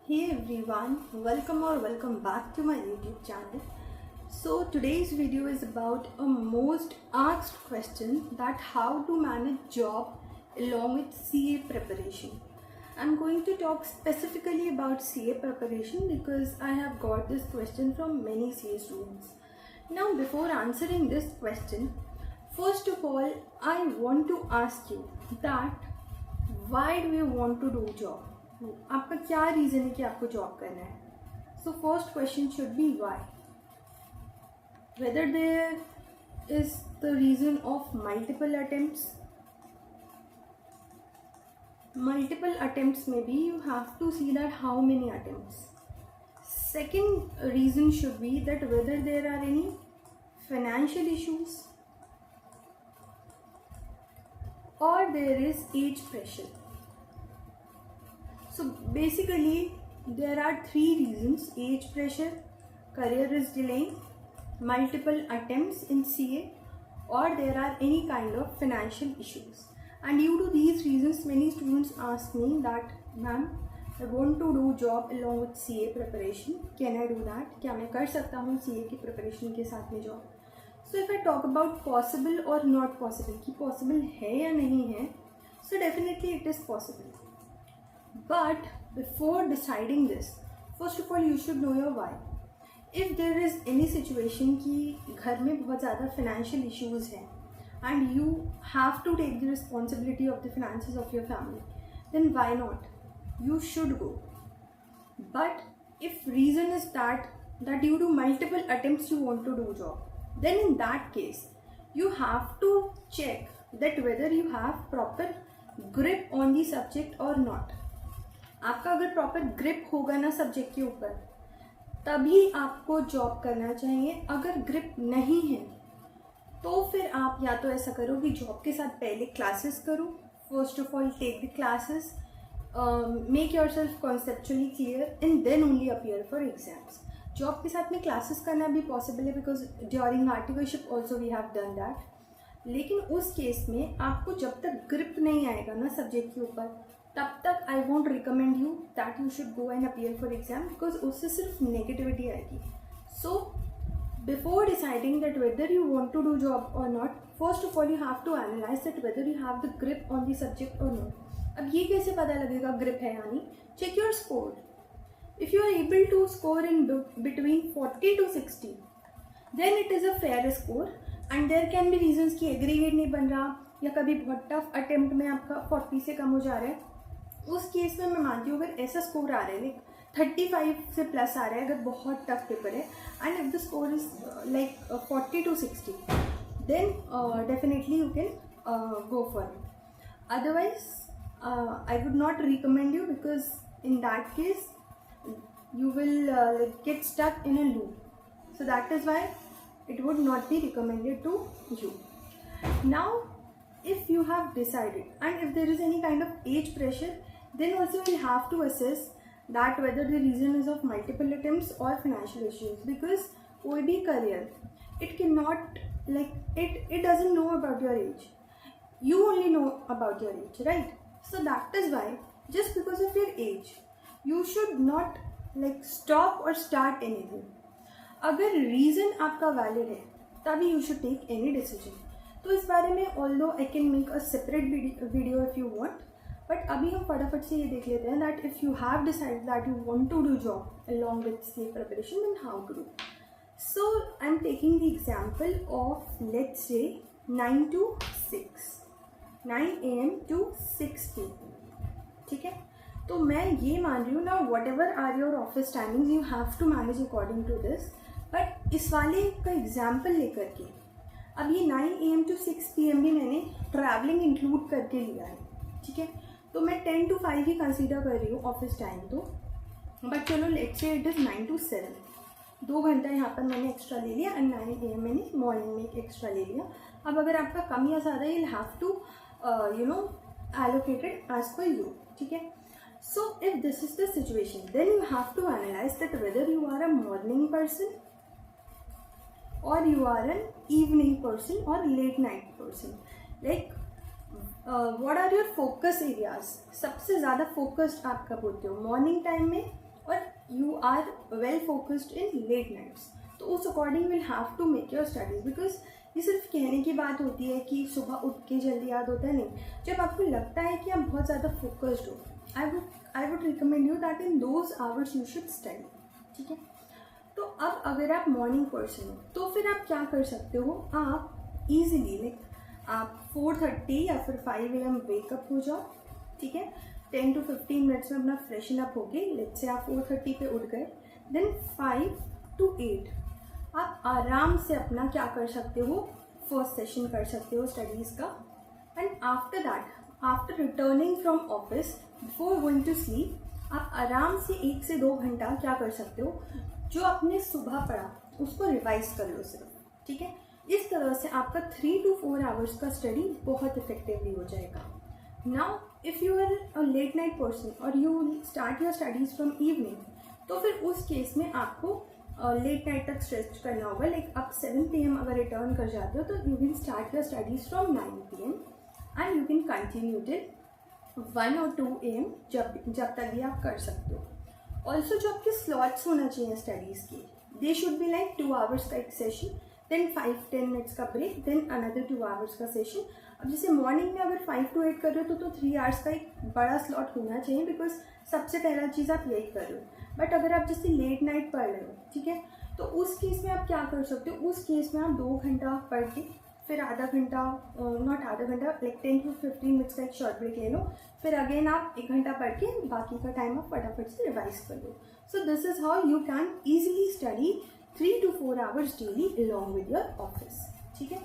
Hey everyone, welcome back to my YouTube channel. So today's video is about a most asked question, that how to manage job along with CA preparation. I'm going to talk specifically about CA preparation because I have got this question from many CA students. Now before answering this question, first of all I want to ask you that why do you want to do job? आपका क्या reason है कि आपको job करना है? So first question should be why. Whether there is the reason of multiple attempts maybe you have to see that how many attempts. Second reason should be that whether there are any financial issues or there is age pressure. So basically there are three reasons: age pressure, career is delaying, multiple attempts in CA, or there are any kind of financial issues. And due to these reasons many students ask me that ma'am, I want to do job along with CA preparation, can I do that? क्या मैं कर सकता हूँ CA की preparation के साथ में job? So if I talk about possible or not possible, कि possible है या नहीं है, so definitely it is possible. But before deciding this, first of all you should know your why. If there is any situation कि घर में बहुत ज़्यादा financial issues हैं and you have to take the responsibility of the finances of your family, then why not? You should go. But if reason is that due to multiple attempts you want to do job, then in that case you have to check that whether you have proper grip on the subject or not. आपका अगर proper grip होगा ना subject के ऊपर, तभी आपको job करना चाहिए. अगर ग्रिप नहीं है तो फिर आप या तो ऐसा करो कि जॉब के साथ पहले क्लासेस करो. First of all take the classes, make yourself conceptually clear and then only appear for exams. Job के साथ में क्लासेस करना भी पॉसिबल है because during articleship also we have done that. लेकिन उस केस में आपको जब तक ग्रिप नहीं आएगा ना सब्जेक्ट के ऊपर, तब तक I want recommend you that you should go and appear for exam, because उससे सिर्फ नेगेटिविटी आएगी. So before deciding that whether you want to do job or not, first of all you have to analyse that whether you have the grip on the subject or not. अब ये कैसे पता लगेगा grip है यानी? Check your score. If you are able to score in between 40 to 60, then it is a fair score. And there can be reasons कि aggregate नहीं बन रहा या कभी बहुत टफ अटेम्प्ट में आपका 40 से कम हो जा रहा है. उस केस में मैं मानती हूँ अगर ऐसा स्कोर आ रहा है लाइक 35 से प्लस आ रहा है, अगर बहुत टफ पेपर है, and if the score is like 40 to 60, then definitely you can go for it. Otherwise I would not recommend you because in that case you will get stuck in a loop. So that is why it would not be recommended to you. Now if you have decided and if there is any kind of age pressure, then also you have to assess that whether the reason is of multiple attempts or financial issues, because कोई भी career, it cannot like it doesn't know about your age. You only know about your age, right? So that is why just because of your age you should not like stop or start anything. अगर reason आपका valid है तभी you should take any decision. तो इस बारे में although I can make a separate video if you want, but अभी हम फटाफट से ये देख लेते हैं that if you have decide that you want to do job along with CA preparation, then how to do. So I am taking the example of let's say 9 to 6, 9 AM to 6 PM. ठीक है, तो मैं ये मान रही हूँ ना, whatever are your office timing you have to manage according to this. But इस वाले का एग्जाम्पल लेकर के अब ये 9 AM to 6 PM भी मैंने ट्रैवलिंग इंक्लूड करके लिया है. ठीक है, तो मैं 10 to 5 ही कंसीडर कर रही हूँ ऑफिस टाइम. तो बट चलो let's say it is 9 to 7, 2 घंटा यहाँ पर मैंने एक्स्ट्रा ले लिया एंड 9 AM मैंने मॉर्निंग में एक एक्स्ट्रा ले लिया. अब अगर आपका कम या ज़्यादा you have to allocated as per you. ठीक है, so if this is the situation, then you have to analyze that whether you are a morning person or you are an evening person or late night person. Like what are your focus areas? सबसे ज़्यादा focused आप कब होते हो, morning time में you are well focused in late nights, तो उस according will have to make your studies. Because ये सिर्फ कहने की बात होती है कि सुबह उठ के जल्दी याद होता है, नहीं. जब आपको लगता है कि आप बहुत ज़्यादा फोकस्ड हो, आई would recommend you that in those hours you should study. ठीक है. तो अब अगर आप मॉर्निंग पर्सन हो तो फिर आप क्या कर सकते हो, आप ईजिली लाइक आप 4:30 या फिर 5 AM वेकअप हो जाओ. ठीक है. 10 to 15 मिनट्स में अपना फ्रेशन अप हो गए. लेट्स से आप 4:30 पे उठ गए, देन 5 to 8 आप आराम से अपना क्या कर सकते हो, फर्स्ट सेशन कर सकते हो स्टडीज़ का. And after that, after returning from office, before going to sleep, आप आराम से 1 से 2 घंटा क्या कर सकते हो, जो आपने सुबह पढ़ा उसको रिवाइज कर लो सिर्फ. ठीक है. इस तरह से आपका 3 to 4 आवर्स का स्टडी बहुत इफेक्टिवली हो जाएगा. Now if you are a late night person और you start your studies from evening, तो फिर उस केस में आपको लेट नाइट तक स्ट्रेच करना होगा. लाइक आप 7 PM अगर रिटर्न कर जाते हो तो you can start your studies from 9 PM and you can continue till 1 or 2 AM जब तक भी आप कर सकते हो. ऑल्सो जो आपके स्लॉट्स होना चाहिए स्टडीज़ के, they should be like 2 hours का एक सेशन, देन 5-10 मिनट्स का ब्रेक, देन अनदर 2 आवर्स का सेशन. अब जैसे मॉर्निंग में अगर 5 to 8 कर रहे हो तो 3 आवर्स का एक बड़ा स्लॉट होना चाहिए, बिकॉज सबसे पहला चीज़ आप यही कर रहे हो. बट अगर आप जैसे लेट नाइट पढ़ रहे हो, ठीक है, तो उस केस में आप क्या कर सकते हो, उस केस में आप 2 घंटा पढ़ के फिर आधा घंटा, नॉट आधा घंटा, लाइक 10 to 15 मिनट्स का एक शॉर्ट ब्रेक ले लो, फिर अगेन आप 1 घंटा पढ़ के बाकी का टाइम आप फटाफट से रिवाइज कर लो. So this is how you can easily study 3 to 4 hours daily along with your office. ठीक है.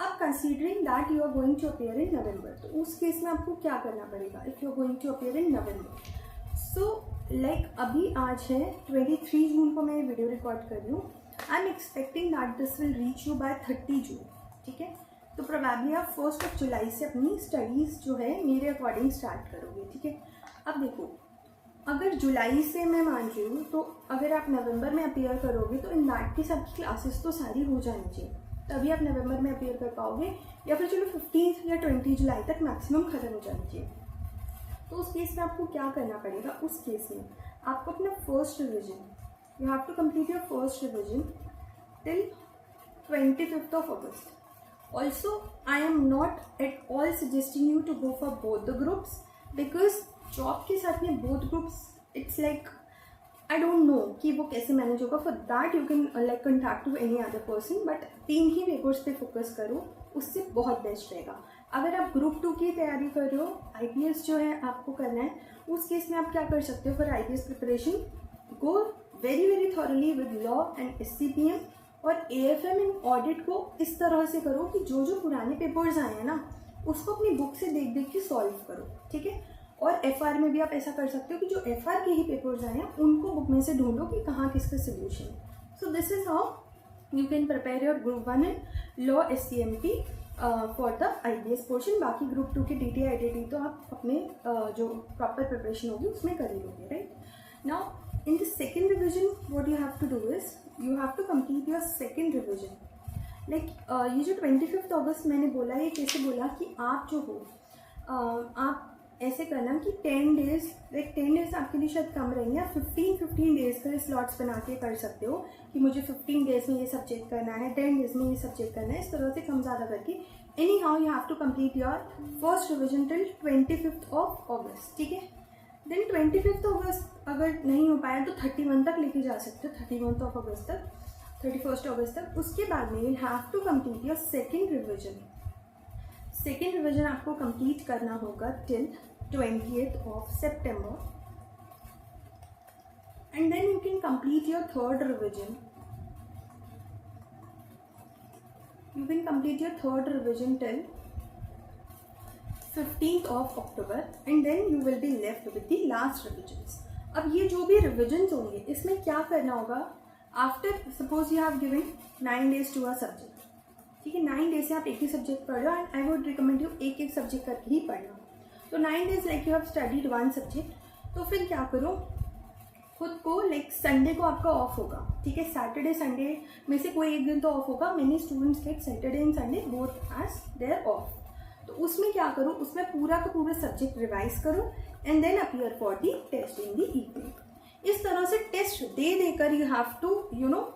अब considering that you are going to appear in November, तो उस केस में आपको क्या करना पड़ेगा. If you are going to appear in November, so like अभी आज है 23 जून को मैं ये वीडियो रिकॉर्ड कर रही हूँ. I am expecting that this will reach you by 30 June. ठीक है. तो प्रोबेबली आप 1 जुलाई से अपनी स्टडीज़ जो है मेरे अकॉर्डिंग स्टार्ट करोगे. ठीक है. अब देखो, अगर जुलाई से मैं मान रही हूँ, तो अगर आप नवंबर में अपीयर करोगे तो इन दैट केस आपकी क्लासेस तो सारी हो जानी चाहिए, तभी आप नवंबर में अपीयर कर पाओगे. या फिर चलो 15 या 20 जुलाई तक मैक्सिमम ख़त्म हो जानी चाहिए. तो उस केस में आपको क्या करना पड़ेगा, उस केस में आपको अपना first revision, you have to complete your first revision till 25th of August. Also, I am not at all suggesting you to go for both the groups, because job के साथ में both groups, it's like I don't know कि वो कैसे manage होगा. For that you can like contact to any other person, but 3 ही papers पे focus करो, उससे बहुत बेस्ट रहेगा. अगर आप ग्रुप 2 की तैयारी कर रहे हो, IPS जो है आपको करना है, उस केस में आप क्या कर सकते हो for IPS preparation, go very thoroughly with law and SCPM और AFM इन ऑडिट को इस तरह से करो कि जो जो पुराने पेपर्स आए हैं ना, उसको अपनी बुक से देख देख के सॉल्व करो. ठीक है. और FR में भी आप ऐसा कर सकते हो कि जो FR के ही पेपर्स आए हैं उनको बुक में से ढूंढो कि कहाँ किसका solution. So this is how you can prepare your group 1 and law SCMP for the IPS portion. बाकी ग्रुप 2 के DT ITT तो आप अपने जो प्रॉपर प्रिपरेशन होगी उसमें कर ही लोगे. Right. Now in the second revision what you have to do is you have to complete your second revision. Like ये जो 25th अगस्त मैंने बोला, ये कैसे बोला कि आप जो हो आप ऐसे करना कि 10 डेज, लाइक 10 डेज आपके लिए शायद कम रहेंगे, आप 15 डेज का स्लॉट्स बना के कर सकते हो कि मुझे 15 डेज में ये सब्जेक्ट करना है, 10 डेज में ये सब्जेक्ट करना है. इस तरह से कम ज़्यादा करके anyhow you have to complete your first revision till 25th of August. ठीक है. देन 25th अगस्त अगर नहीं हो पाया तो 31 तक लेके जा सकते हो, 31st of August तक, 31st अगस्त तक. उसके बाद में you have to complete your second revision. Second revision आपको कंप्लीट करना होगा till 20th of September, and then you can complete your third revision. You can complete your third revision till 15th of October, and then you will be left with the last revisions. अब ये जो भी revisions होंगे इसमें क्या करना होगा, after suppose you have given 9 days to a subject. ठीक है. 9 डेज से आप एक ही सब्जेक्ट पढ़ लो, and I would recommend you एक सब्जेक्ट करके ही पढ़ना. तो 9 days like you have studied 1 subject, तो फिर क्या करो, खुद को लाइक संडे को आपका ऑफ होगा. ठीक है. सैटरडे संडे में से कोई एक दिन तो ऑफ होगा. Many students get Saturday and Sunday both as their off. तो उसमें क्या करो, उसमें पूरा का पूरा सब्जेक्ट रिवाइज करो and then appear for the test in the evening. इस तरह से टेस्ट दे देकर you have to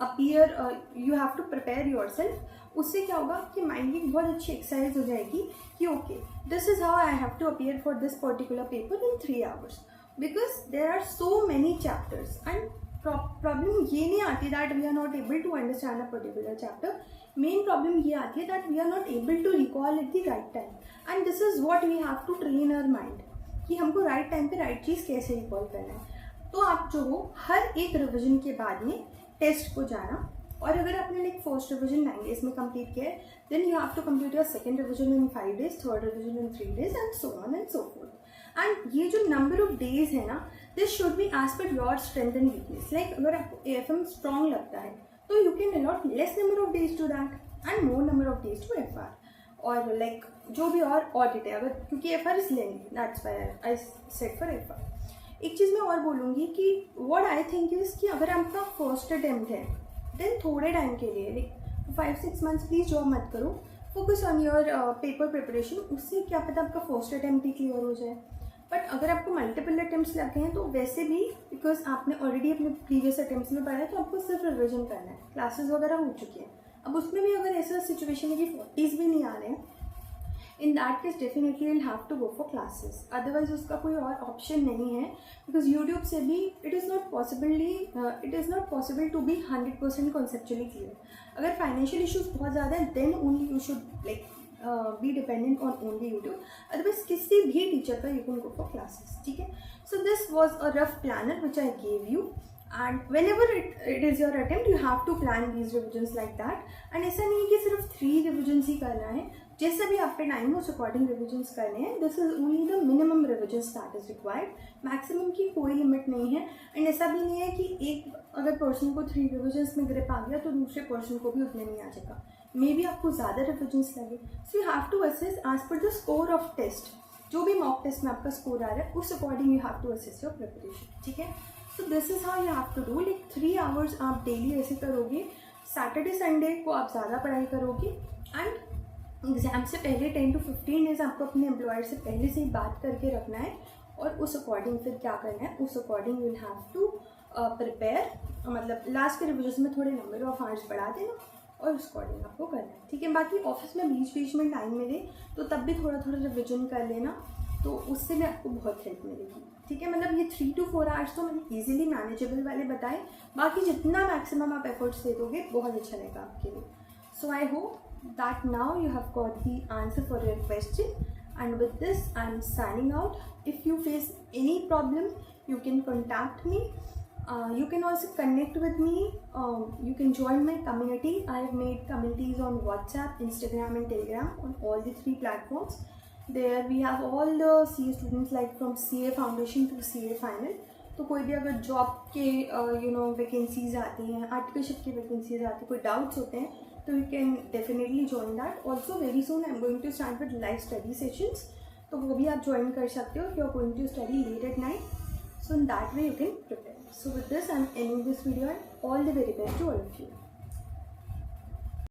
appear, you have to prepare yourself. उससे क्या होगा कि माइंड की बहुत अच्छी एक्सरसाइज हो जाएगी कि okay this is how I have to appear for this particular paper in 3 hours, because there are so many chapters. And problem ये नहीं आती that we are not able to understand a particular chapter, main problem ये आती है that we are not able to recall at the right time. And this is what we have to train our mind कि हमको right time पे right चीज़ कैसे recall करना है। तो आप जो हो हर एक रिविजन के बाद में टेस्ट को जाना, और अगर आपने लाइक फर्स्ट रिविजन 9 days में कंप्लीट किया है, then you have to complete your second revision in 5 days, third revision in 3 days and so on and so forth. And ये जो नंबर ऑफ डेज है ना, this should be as per your strength and weakness. Like अगर आपको AFM strong लगता है तो you can allot less number of days to that and more number of days to FR, और like जो भी और ऑडिट है, अगर क्योंकि FR is lengthy, that's why I said for FR। एक चीज़ मैं और बोलूँगी कि व्हाट आई थिंक इज़ कि अगर आपका फर्स्ट अटेम्प्ट है देन थोड़े टाइम के लिए लाइक 5-6 months प्लीज़ जॉब मत करो, focus on your paper preparation. उससे क्या पता आपका फर्स्ट अटेम्प्ट ही क्लियर हो जाए। बट अगर आपको मल्टीपल अटेम्प्ट्स लगे हैं तो वैसे भी, बिकॉज आपने ऑलरेडी अपने प्रीवियस अटेम्प्ट्स में पढ़ा है, तो आपको सिर्फ रिविजन करना है, क्लासेस वगैरह हो चुकी हैं। अब उसमें भी अगर ऐसा सिचुएशन है कि 40s भी नहीं आ रहे हैं, in that case definitely will have to go for classes, otherwise उसका कोई और ऑप्शन नहीं है। बिकॉज यूट्यूब से भी it is not possible to be 100% conceptually clear. अगर फाइनेंशियल इशूज़ बहुत ज़्यादा है then only you should like be dependent on only YouTube, otherwise किसी भी टीचर का you can go for classes, ठीक है। So this was a rough planner which I gave you, and whenever it is your attempt you have to plan these revisions like that। and ऐसा नहीं है कि सिर्फ 3 revisions ही करना है, जैसे भी आप पे टाइम हो उस अकॉर्डिंग रिविजन्स करने हैं। This is only the minimum revisions that is required, maximum की कोई लिमिट नहीं है। एंड ऐसा भी नहीं है कि एक अगर पर्सन को 3 रिविजन्स में ग्रिप आ गया तो दूसरे पर्सन को भी उतने नहीं आ जाएगा, मे बी आपको ज़्यादा रिविजन्स लगे। So you have to assess as per the score of test, जो भी मॉक टेस्ट में आपका स्कोर आ रहा है उस according you have to assess your preparation, ठीक है। So this is how you have to do. Like 3 hours आप डेली ऐसे करोगे, सैटरडे संडे को आप ज़्यादा पढ़ाई करोगे, एंड एग्ज़ाम से पहले 10 to 15 days आपको अपने एम्प्लॉयर से पहले से ही बात करके रखना है, और उस अकॉर्डिंग फिर क्या करना है, उस according you will have to prepare. मतलब लास्ट के रिविजन में थोड़े नंबर ऑफ आवर्स बढ़ा देना और उस अकॉर्डिंग आपको करना है, ठीक है। बाकी ऑफिस में बीच बीच में टाइम मिले तो तब भी थोड़ा थोड़ा रिविजन कर लेना, तो उससे भी आपको बहुत हेल्प मिलेगी, ठीक है। मतलब ये 3 to 4 hours तो मैंने ईजिली मैनेजेबल वाले बताए, बाकी जितना मैक्सिमम आप एफर्ट्स दे दोगे बहुत अच्छा रहेगा आपके लिए। So I hope that now you have got the answer for your question, and with this I am signing out. If you face any problem you can contact me, you can also connect with me, you can join my community. I have made communities on WhatsApp, Instagram and Telegram, on all the 3 platforms. There we have all the CA students like from CA foundation to CA final. तो कोई भी अगर job के vacancies आती हैं, articleship की vacancies आती हैं, कोई डाउट्स होते हैं तो you can definitely join that. Also very soon I am going to start with live study sessions, तो वो भी आप ज्वाइन कर सकते हो if you are going to study late at night, so in that way you can prepare. So with this I am ending this video and all the very best to all of you.